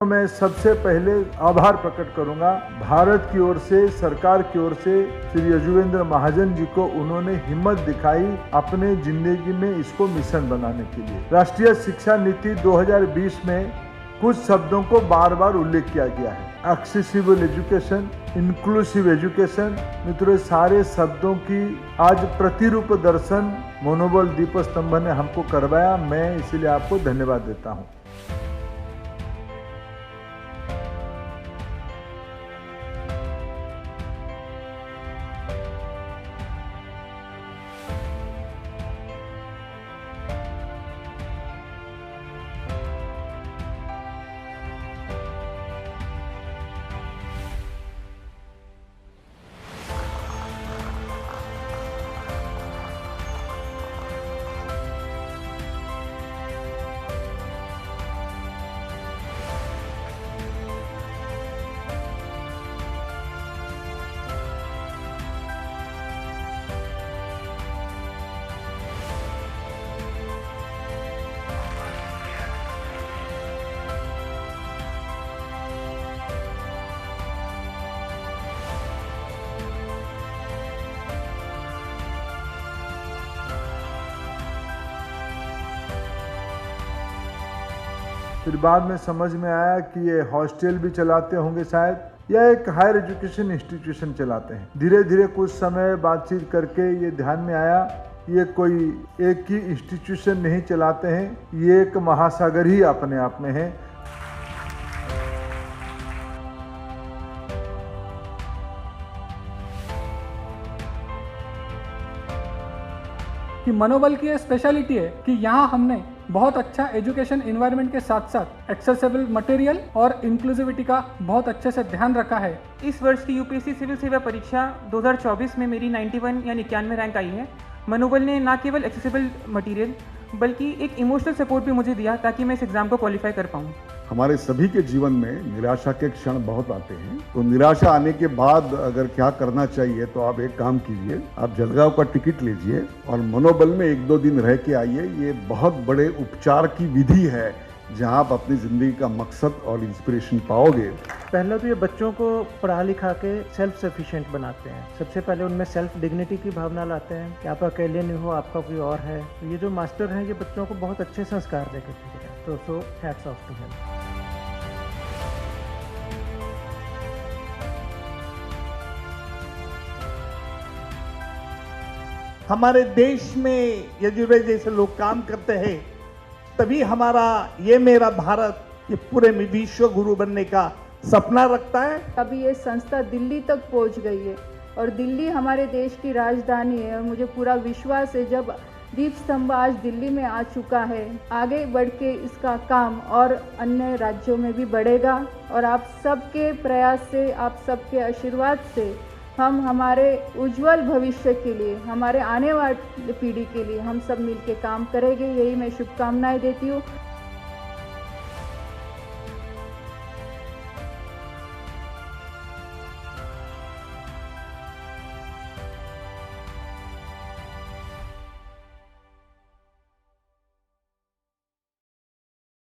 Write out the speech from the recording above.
मैं सबसे पहले आभार प्रकट करूंगा भारत की ओर से, सरकार की ओर से श्री यजुवेंद्र महाजन जी को। उन्होंने हिम्मत दिखाई अपने जिंदगी में इसको मिशन बनाने के लिए। राष्ट्रीय शिक्षा नीति 2020 में कुछ शब्दों को बार बार उल्लेख किया गया है। Accessible education, inclusive education. मित्रों, सारे शब्दों की आज प्रतिरूप दर्शन मनोबल दीपस्तंभ ने हमको करवाया। मैं इसलिए आपको धन्यवाद देता हूँ। फिर बाद में समझ में आया कि ये हॉस्टल भी चलाते होंगे शायद, या एक हायर एजुकेशन इंस्टीट्यूशन चलाते हैं। धीरे धीरे कुछ समय बातचीत करके ये ध्यान में आया, ये कोई एक ही इंस्टीट्यूशन नहीं चलाते हैं, ये एक महासागर ही अपने आप में है। कि मनोबल की स्पेशलिटी है कि यहाँ हमने बहुत अच्छा एजुकेशन एनवायरनमेंट के साथ साथ एक्सेसिबल मटेरियल और इंक्लूसिविटी का बहुत अच्छे से ध्यान रखा है। इस वर्ष की यूपीएससी सिविल सेवा परीक्षा 2024 में मेरी 91 या 91 रैंक आई है। मनोबल ने न केवल एक्सेसिबल मटेरियल बल्कि एक इमोशनल सपोर्ट भी मुझे दिया ताकि मैं इस एग्ज़ाम को क्वालिफाई कर पाऊँ। हमारे सभी के जीवन में निराशा के क्षण बहुत आते हैं, तो निराशा आने के बाद अगर क्या करना चाहिए तो आप एक काम कीजिए, आप जलगांव का टिकट लीजिए और मनोबल में 1-2 दिन रह के आइए। ये बहुत बड़े उपचार की विधि है जहां आप अपनी जिंदगी का मकसद और इंस्पिरेशन पाओगे। पहला तो ये बच्चों को पढ़ा लिखा के सेल्फ सफिशिएंट बनाते हैं। सबसे पहले उनमें सेल्फ डिग्निटी की भावना लाते हैं कि आप अकेले नहीं हो, आपका कोई और है। तो ये जो मास्टर हैं ये बच्चों को बहुत अच्छे संस्कार देकर भेज रहे हैं। तो so hats off to him. हमारे देश में यजुर्वेद जैसे लोग काम करते हैं, तभी हमारा ये मेरा भारत ये पूरे में विश्व गुरु बनने का सपना रखता है। अभी ये संस्था दिल्ली तक पहुंच गई है और दिल्ली हमारे देश की राजधानी है और मुझे पूरा विश्वास है जब दीप स्तंभ आज दिल्ली में आ चुका है, आगे बढ़ के इसका काम और अन्य राज्यों में भी बढ़ेगा। और आप सबके प्रयास से, आप सबके आशीर्वाद से हम हमारे उज्जवल भविष्य के लिए, हमारे आने वाली पीढ़ी के लिए हम सब मिलके काम करेंगे। यही मैं शुभकामनाएं देती हूँ।